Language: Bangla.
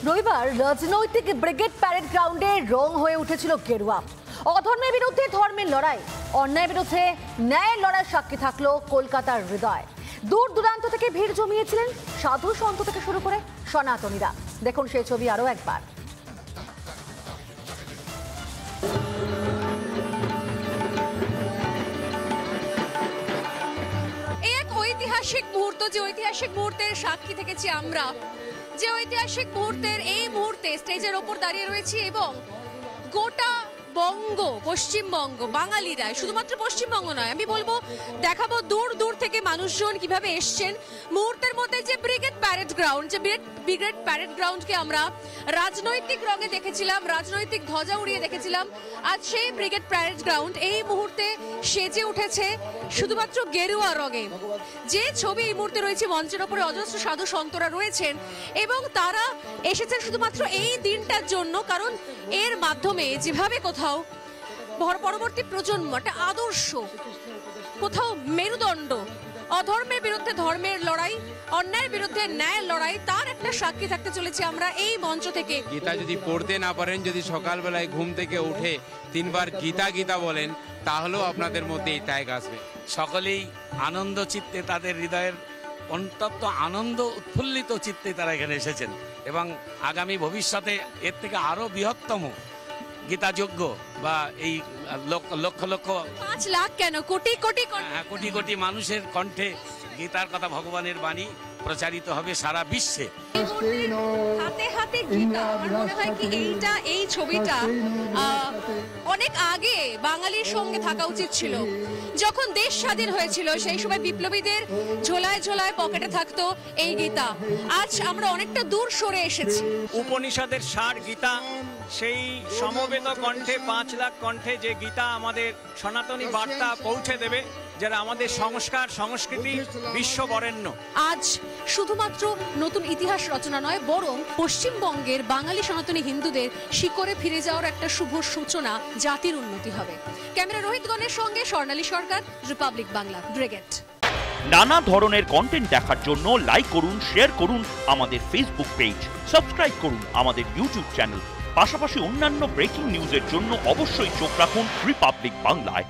রবিবার রাজনৈতিক ব্রিগেড প্যারেড গ্রাউন্ডে রং হয়ে উঠেছিল গেরুয়া। অধর্মের বিরুদ্ধে ধর্মের লড়াই, অন্যায়ের বিরুদ্ধে ন্যায়ের লড়াইয়ের সাক্ষী থাকলো কলকাতার হৃদয়। দূর দূরান্ত থেকে ভিড় জমিয়েছিলেন সাধু সন্ত থেকে শুরু করে সনাতনীরা। দেখুন সেই ছবি আরো একবার। ঐতিহাসিক মুহূর্ত, যে ঐতিহাসিক মুহূর্তের সাক্ষী থেকেছি আমরা, যে ঐতিহাসিক মুহূর্তের এই মুহূর্তে স্টেজের ওপর দাঁড়িয়ে রয়েছি এবং গোটা বঙ্গ, পশ্চিমবঙ্গ, বাঙালিরা, শুধুমাত্র পশ্চিমবঙ্গ নয়, আমি বলবো দেখাবো দূর দূর থেকে মানুষজন কিভাবে এসছেন। মুহূর্তের মধ্যে যে ব্রিগেড প্যারেড গ্রাউন্ড, যে ব্রিগেড প্যারেড গ্রাউন্ডকে আমরা রাজনৈতিক রঙে দেখেছিলাম, রাজনৈতিক ধ্বজা উড়িয়ে দেখেছিলাম, আজ সেই ব্রিগেড প্যারেড গ্রাউন্ড এই মুহূর্তে সেজে উঠেছে শুধুমাত্র গেরুয়া রঙে। যে ছবি এই মুহূর্তে রয়েছে মঞ্চের ওপরে, অজস্র সাধু সন্তরা রয়েছেন এবং তারা এসেছেন শুধুমাত্র এই দিনটার জন্য, কারণ এর মাধ্যমে যেভাবে কোথাও পরবর্তী প্রজন্ম একটা আদর্শ, কোথাও মেরুদণ্ড, অধর্মের বিরুদ্ধে ধর্মের লড়াই, অন্যায়ের বিরুদ্ধে ন্যায়ের লড়াই, তার একটা সাক্ষী থাকতে চলেছে আমরা এই মঞ্চ থেকে। গীতা যদি পড়তে না পারেন, যদি সকালবেলায় ঘুম থেকে উঠে 3 বার গীতা গীতা বলেন, তাহলেও আপনাদের মধ্যে এই ত্যাগ আসবে। সকলেই আনন্দ চিত্তে, তাদের হৃদয়ের অন্তত আনন্দ উৎফুল্লিত চিত্তে তারা এখানে এসেছেন এবং আগামী ভবিষ্যতে এর থেকে আরো বৃহত্তম গীতাযজ্ঞ বা এই লক্ষ লক্ষ 5 লাখ কেন, কোটি কোটি কোটি কোটি মানুষের কণ্ঠে গীতার কথা, ভগবানের বাণী প্রচারিত হবে সারা বিশ্বে। হাতে হাতে গীতা, আমার মনে হয় কি এই ছবিটা অনেক আগে বাঙালির সঙ্গে থাকা উচিত ছিল। যখন দেশ স্বাধীন হয়েছিল সেই সময় বিপ্লবীদের ঝোলায় ঝোলায় পকেটে থাকতো এই গীতা। আজ আমরা অনেকটা দূর সরে এসেছি। উপনিষদের সার গীতা, সেই সমবেত কণ্ঠে 5 লাখ কণ্ঠে যে গীতা আমাদের সনাতনী বার্তা পৌঁছে দেবে, যারা আমাদের সংস্কার সংস্কৃতি বিশ্ববরেণ্য। আজ শুধুমাত্র নতুন ইতিহাস রচনা নয়, বরং পশ্চিমবঙ্গের বাঙালি সনাতনী হিন্দুদের শিকড়ে ফিরে যাওয়ার একটা শুভ সূচনা, জাতির উন্নতি হবে। ক্যামেরা রোহিত গণের সঙ্গে স্বর্ণালী সরকার, রিপাবলিক বাংলা, ব্রিগেড। নানা ধরনের কন্টেন্ট দেখার জন্য লাইক করুন, শেয়ার করুন আমাদের ফেসবুক পেজ, সাবস্ক্রাইব করুন আমাদের ইউটিউব চ্যানেল। পাশাপাশি অন্যান্য ব্রেকিং নিউজের জন্য অবশ্যই চোখ রাখুন রিপাবলিক বাংলায়।